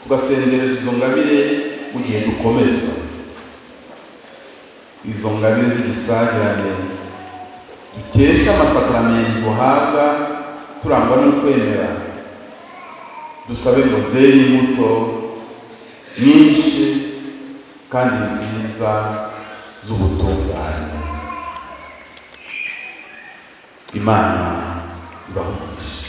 tugasengera izo ngabire mu gihe dukomezwa. Izo ngabire z'igisagirane dukesha amasakaramentu duhabwa turangwa no kwemera, dusabe ngo zere imbuto nyinshi kandi nziza z'ubutungane. Imana ibahumurishe.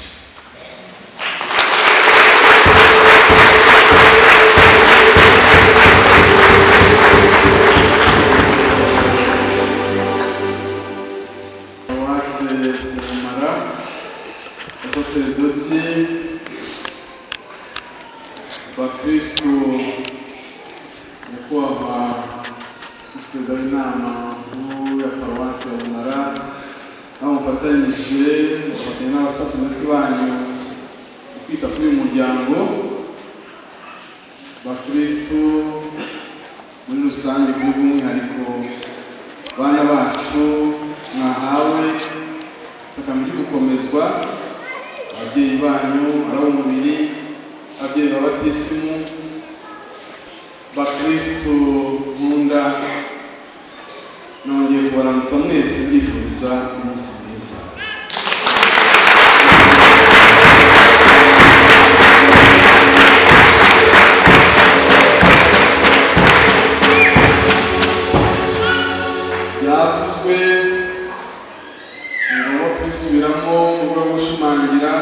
Abasaserdoti bakristo nyakubahwa perezida w'inama nkuru ya paruwasi ya Bumara, aho mufatanyije n'abasaserdoti banyu kwita kuri uyu muryango, bakristo muri rusange kuri bw'umwihariko bana bacu mwahawe sakamiri gukomezwa, ababyeyi banyu ari umubiri, ababyeyi b'abatisimu, bakristo nkunda, nongeye kubaramutsa mwese mbifuriza umunsi mwiza. Byavuzwe ngomba kwisubiramo mu rwego rwo gushimangira.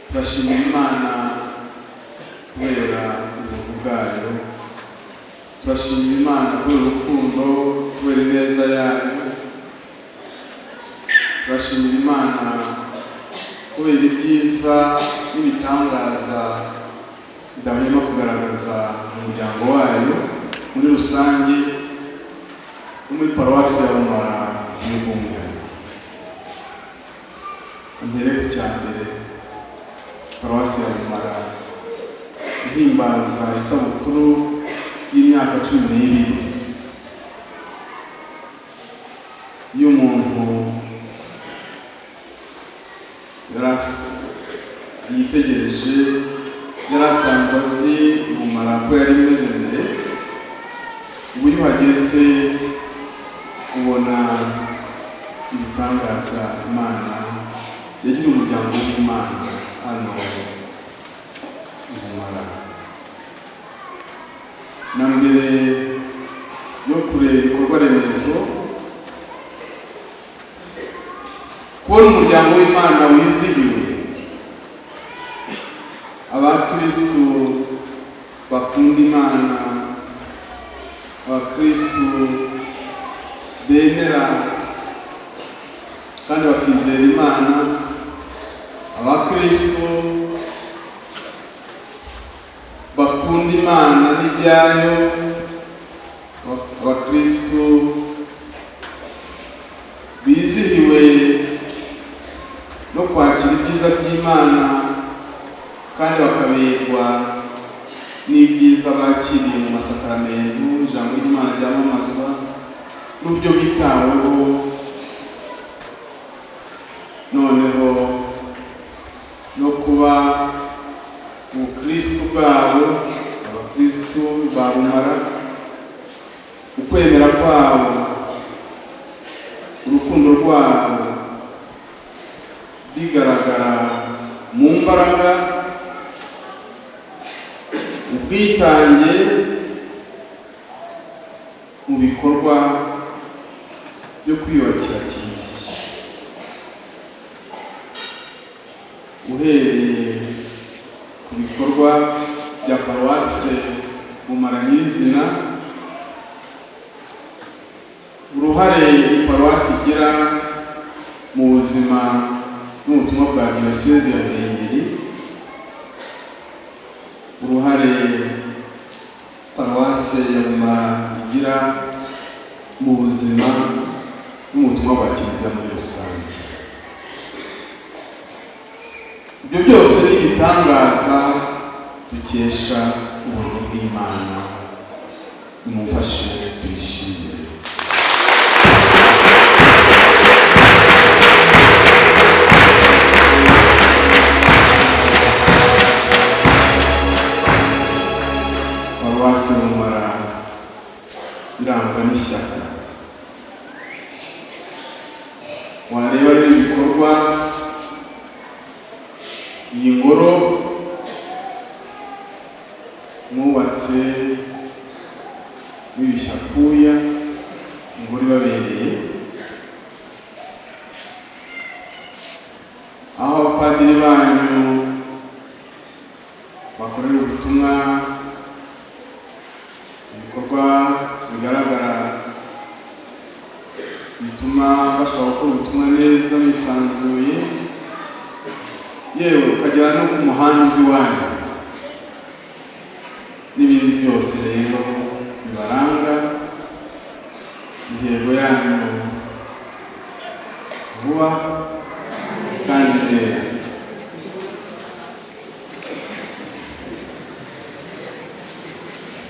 Turashimira Imana kubera ubuntu bwayo, turashimira Imana kubera urukundo, kubera ineza yayo, turashimira Imana kubera ibyiza n'ibitangaza idahwema kugaragaza mu muryango wayo muri rusange no muri paruwasi ya Bumara y'ubumwe. Mbere ku cyambere, paruwasi ya Bumara ihimbaza isabukuru y'imyaka 12 y'umuntu yitegereje, yari asanzwe azi Bumara ko yari imeze mbere. Ubu iyo uhageze ubona ibitangaza Imana yagira umuryango w'Imana hano Bumara. Na mbere yo kureba ibikorwa remezo, kubona umuryango w'Imana wizihiwe, abakristu bakunda Imana, abakristu bemera kandi bakizera Imana, abakristu bakunda Imana n'ibyayo, abakristu bizihiwe no kwakira ibyiza by'Imana kandi bakaberwa n'ibyiza bakiriye mu masakaramentu, ijambo ry'Imana ryamamazwa n'uburyo bitaweho. Noneho no kuba ubukristu bwabo, abakristu ba Bumara, ukwemera kwabo, urukundo rwabo bigaragara mu mbaraga, ubwitange mu bikorwa byo kwiyubakira Kiliziya. Uhereye ku bikorwa bya paruwasi Bumara nyizina, uruhare iparuwasi igira mu buzima n'ubutumwa bwa diyoseze ya Ruhengeri, uruhare paruwasi ya Bumara igira mu buzima n'ubutumwa bwa Kiliziya muri rusange. Ibyo byose ni ibitangaza dukesha ubuntu bw'Imana. Nimumfashe tuyishimire. iyi ngoro mwubatse w'ibishyakuya, ingoro ibabereye, aho abapadiri banyu bakorera ubutumwa, ibikorwa bigaragara bituma bashobora gukora ubutumwa neza bisanzuye, yewe ukagera no ku muhanda uzi wanyu n'ibindi byose rero bibaranga. Intego yanyu vuba kandi neza.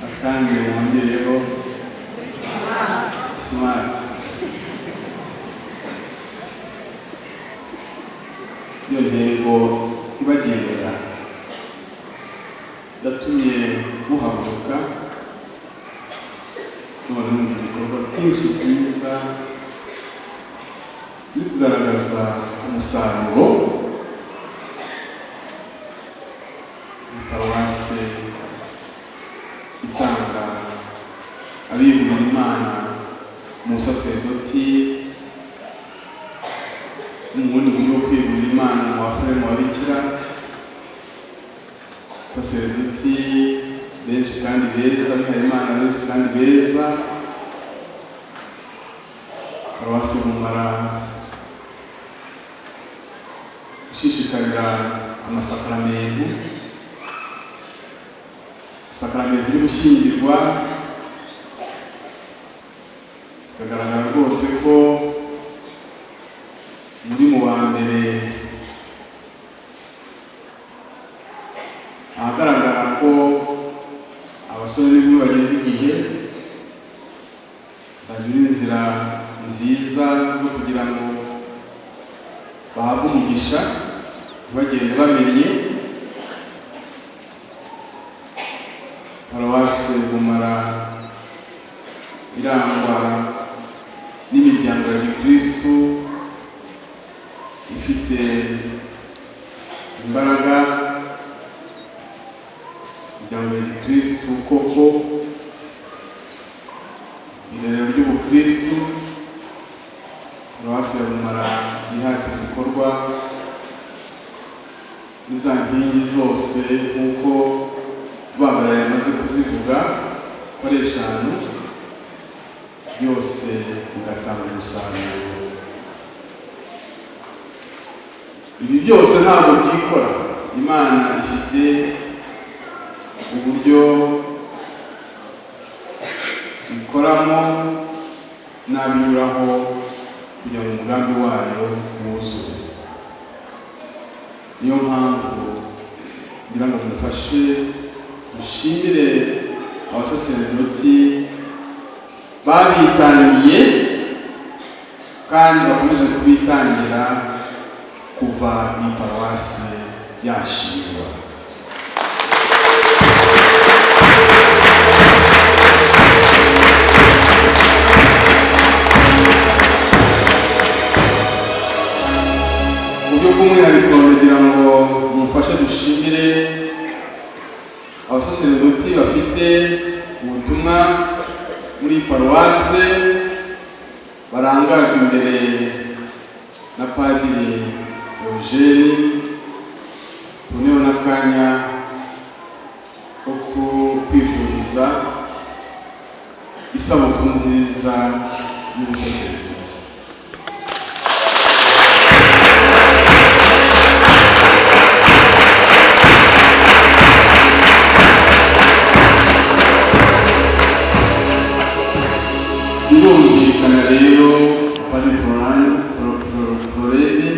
Akandi mwongereho smart. Iyo ntego ibagendera yatumye muhaguruka none mu bikorwa byinshi byiza biri kugaragaza umusaruro paruwase itanga abiyegurira Imana mu busaserdoti, mu bundi buryo bwo kwiyegurira Imana mu bafurere, mu babikira, saserdoti benshi kandi beza, abihayimana benshi kandi beza. Paruwasi Bumara ishishikarira amasakaramentu, isakaramentu ryo gushyingirwa. Bikagaragara rwose ko muri mu wa mbere ahagaragara ko abasore n'inkumi bageze igihe bagira inzira nziza zo kugira ngo bahabwe umugisha bagenda bamenye. Paruwasi Bumara irangwa n'imiryango ya Gikristu ifite imbaraga, imiryango ya Gikristu koko, irerero ry'ubukristu. Paruwasi ya Bumara yihatira ibikorwa n'iza nkingi zose nk'uko tubahagarariye amaze kuzivuga ko ari eshanu, byose bigatanga umusaruro. Ibi byose ntabwo byikora, Imana ifite uburyo ikoramo n'abinyuraho kugira ngo umugambi wayo wuzuye. Niyo mpamvu ngira ngo mufashe dushimire abasaserdoti babitangiye kandi bakomeje kubitangira kuva iyi paruwasi yashingwa. Uburyo bw'umwihariko kugira ngo mufashe dushimire abasaserdoti bafite ubutumwa muri paruwase, barangajwe imbere na Padiri Eugene. Tuboneho n'akanya ko kwifuriza isabukuru nziza y'ubusaserdoti. Birumvikana rero Padiri Floride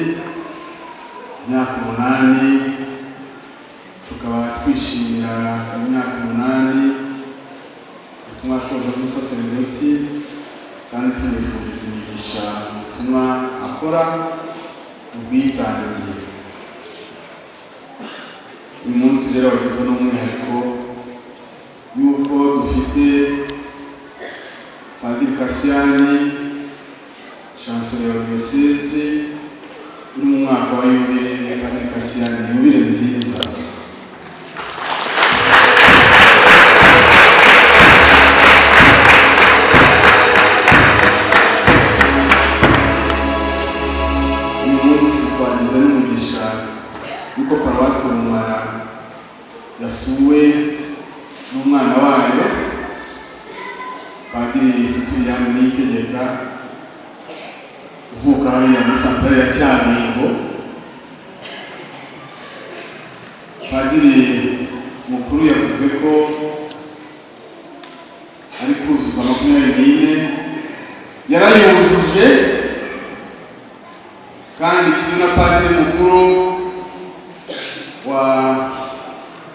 imyaka 8, tukaba twishimira imyaka 8 tumwasoje umusaserdoti, kandi tumwifuriza imigisha ubutumwa akora ubwitange. Uyu munsi rero wagize n'umwihariko yuko dufite Padiri Kasiyani, chancelier wa diocese, uri mu mwaka wa yubile. Padiri Kasiyani, yubile nziza. yuko paruwasi Rumara yasuwe n'umwana wayo Padiri Cyprien Niyitegeka uvuka hariya muri santare ya Cyaningo. Padiri mukuru yavuze ko ari kuzuza 24 yarayujuje, kandi kimwe na Padiri mukuru wa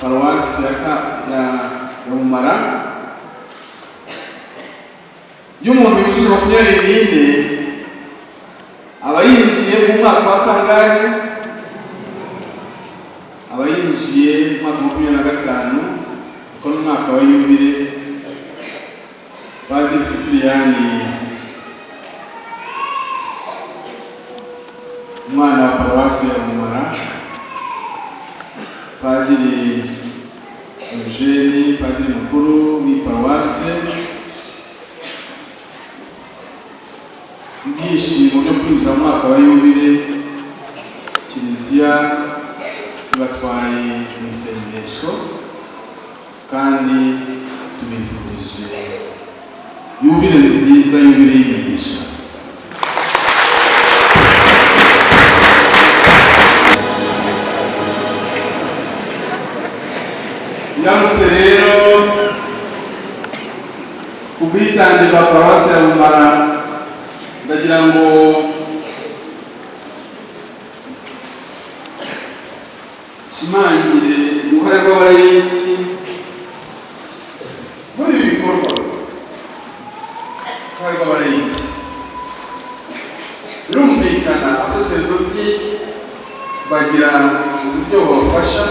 paruwasi ya Rumara, iyo umuntu yujuje 24 aba yinjiye mu mwaka wa kangahe? Aba yinjiye mu mwaka wa 25, kuko ni umwaka wa yubile. Padiri Cyprien umwana wa paruwasi ya Rumara, Padiri Eugene, Padiri mukuru w'iparuwasi, ibyishimo byo kwinjira mu mwaka wa yubile. Kiliziya ibatwaye mu isengesho, kandi tubifurije yubile nziza, yubile y'imigisha. Ndamutse rero kubwitange bwa paruwasi ya Rumara, ndagira ngo shimangire uruhare rw'abayiki muri ibi bikorwa. Uruhare rw'abayiki birumvikana, abasaserdoti bagira uburyo babafasha,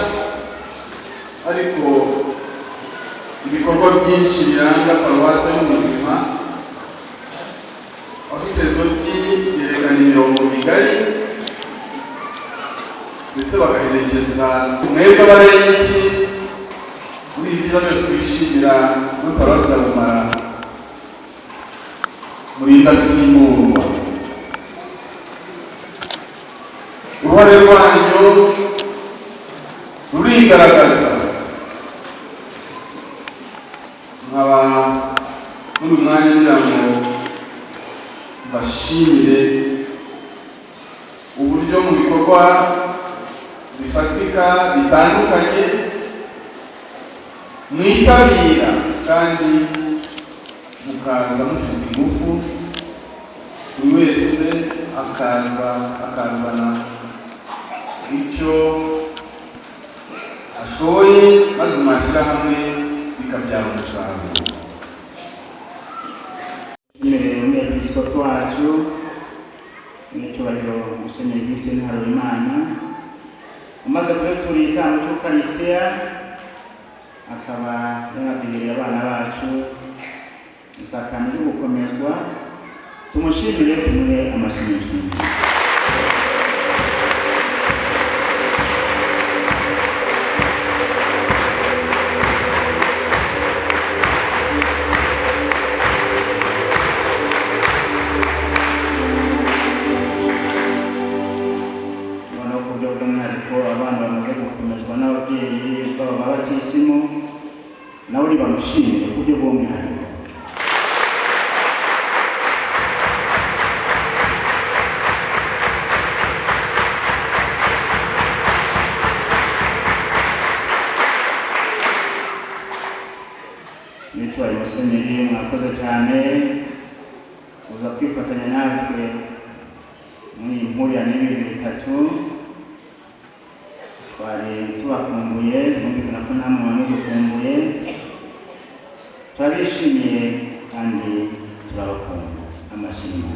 ariko ibikorwa byinshi biranga paruwasi y'ubuzima, abasaserdoti berekana imirongo migari ndetse bagaherekeza mwebwe abayiki muri ibi byiza byose twishimira muri paruwasi ya Rumara. Muri indasimburwa, uruhare rwanyu rurigaragaza. Nkaba muri uyu mwanya ngira ngo mbashimire uburyo mu bikorwa bifatika bitandukanye mwitabira, kandi mukaza mufite ingufu, buri wese akazana icyo ashoye, maze mwashyira hamwe bikabyara umusaruro. Umwepiskopi wacu n'icyubahiro Musenyeri Giseni Harorimana umaze kuretura igitambo cy'Ukarisitiya, akaba yanabwiriye abana bacu isakame ryo gukomezwa. Tumushimire, tumuhe amashimwe. Abana bamaze gukomezwa n'ababyeyi babo b'abatisimu, nabo nibamushimire ku buryo bw'umwihariko. Nitwaye Musenyeri, mwakoze cyane uza kwifatanya natwe muri iyi mpurirane y'ibintu bitatu. Twari tubakumbuye, mwumvikana ko namwe mwamudukumbuye. Turabishimiye kandi turabakunda. Amashimwe.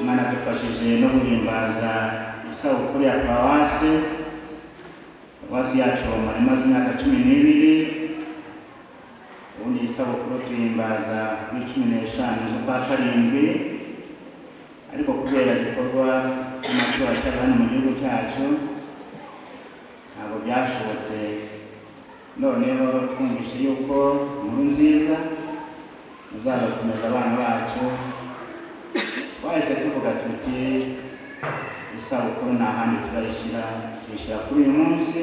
Imana dufashije no guhimbaza isabukuru ya paruwasi. Paruwasi yacu Rumara imaze imyaka 12, ubundi isabukuru tuyimbaza kuri 15 z'ukwa karindwi, ariko kubera igikorwa cyacu ntabwo byashobotse. Noneho twumvise yuko inkuru nziza muzaza gukomeza abana bacu, twahise tuvuga tuti isabukuru nta handi tuyishyira kuri uyu munsi.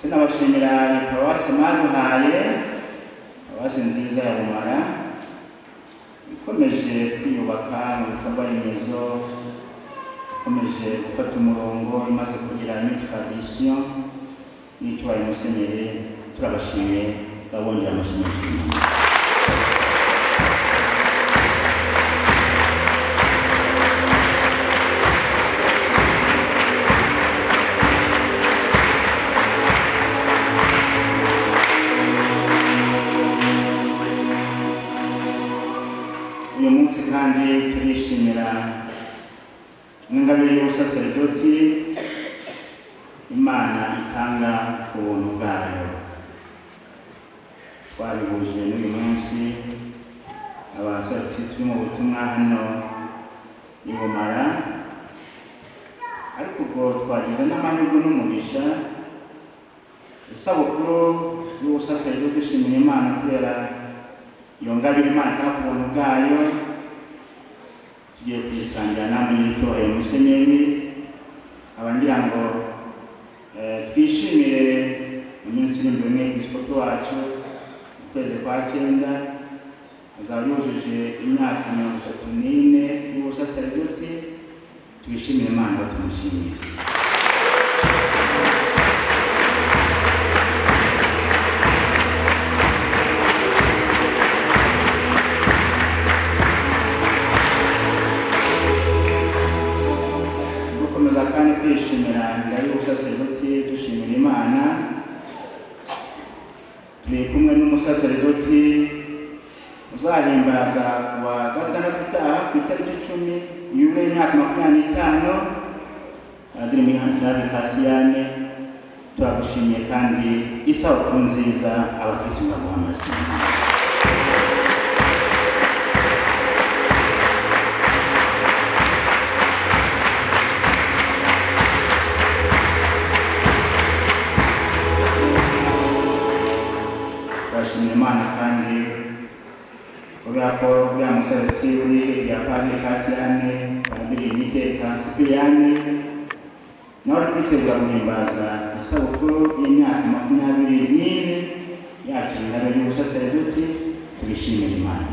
Tunabashimira paruwasi mwaduhaye, paruwasi nziza ya Bumara ikomeje kwiyubaka mu bikorwa remezo, ikomeje gufata umurongo, imaze kugira tradition n'icyubahiro musenyeri. Turabashimiye, babongera amashimwe. Uyu munsi kandi turishimira n'ingabire y'ubusaserdoti Imana itanga ku buntu bwayo. Twabihuje n'uyu munsi abasaserdoti turi mu butumwa hano i Bumara, ariko ubwo twagize n'amahirwe n'umugisha isabukuru y'ubusaserdoti dushimira Imana kubera iyo ngabire Imana itanga ku buntu bwayo. Tugiye kuyisangira namwe n'icyubahiro musenyeri, abangira ngo twishimire mu minsi iri imbere umwepiskopi wacu mu kwezi kwa 9 azaba yujuje imyaka 34 y'ubusaserdoti. Twishimire Imana, tumushimire. Kandi kwishimira ingabire y'ubusaserdoti dushimira Imana. Turi kumwe n'umusaserdoti uzahimbaza kuwa gatandatu utaha ku itariki 10 yubile y'imyaka 25, Padiri Mihani Kasiyane. Turagushimiye kandi isabukuru nziza, abakristo baguha amashimwe. Turashimira Imana kandi kubera ko uriya musaserdoti uri ya Padiri Kasiyane, Padiri Niteka Sipiriyani, nawe ari kwitegura guhimbaza isabukuru y'imyaka 24 yacu ingabire y'ubusaserdoti. Turishimira Imana.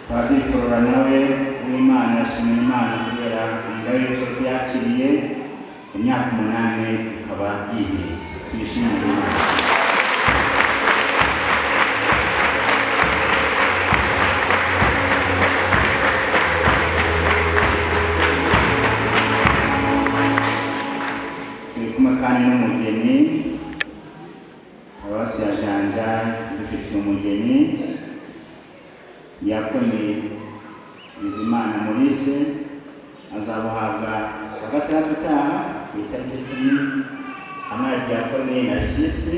Padiri Flora nawe w'Imana ashimira Imana kubera ingabire y'ubusaserdoti yakiriye imyaka 8 ikaba yiheze. Turishimire Imana. Turi kumwe kandi n'umugeni, paruwasi ya Janja dufitiye umugeni Yakoni Bizimana Maurice, azabuhabwa kuwa gatandatu utaha ku itariki 10. Amara Yakoni Narcisse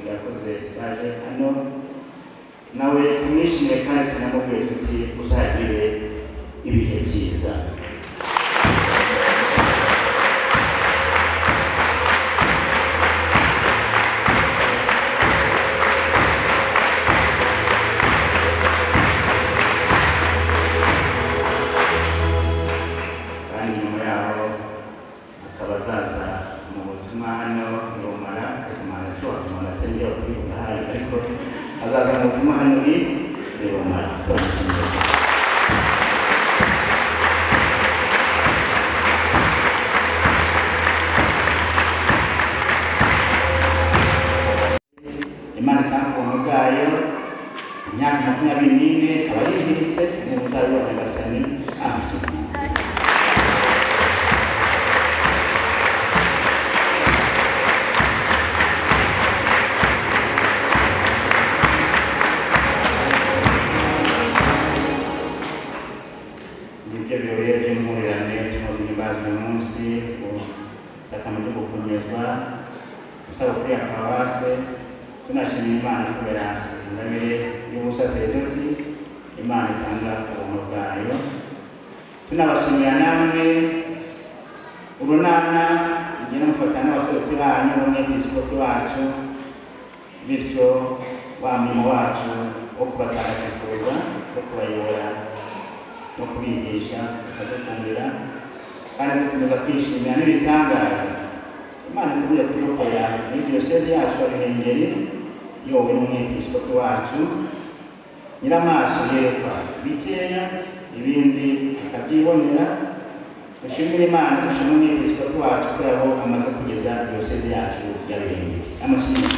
yakoze stage hano, nawe tumwishimiye kandi tunamubwira tuti uzagire ibihe byiza. Abazaza mu butumwa hano i Bumara, ariko azaza mu butumwa hano i Bumara. Imana itanga ubuntu bwayo, imyaka 24 aba yihiritse mu butayu bwa Nyagasani. Amen. Ibyo birori by'impurirane turimo guhimbaza uyu munsi ryo gukomezwa isabukuru ya paruwase, tunashimira Imana kubera ingabire y'ubusaserdoti Imana itanga ubuntu bwayo. Tunabashimira namwe urunana igena mufata n'abasoroti banyu n'umwepiskopi wacu, bityo wa murimo wacu wo kubatagatifuza, wo kubayobora no kubigisha bakadukundira, kandi dukomeza kwishimira n'ibitangaza Imana ikomeza kudukorera muri diyoseze yacu ya Ruhengeri, yowe n'umwepiskopi wacu nyiramaso yerekwa bikeya ibindi akabyibonera. Dushimire Imana, dushimire umwepiskopi wacu kuri aho amaze kugeza diyoseze yacu ya Ruhengeri. Amashimwe.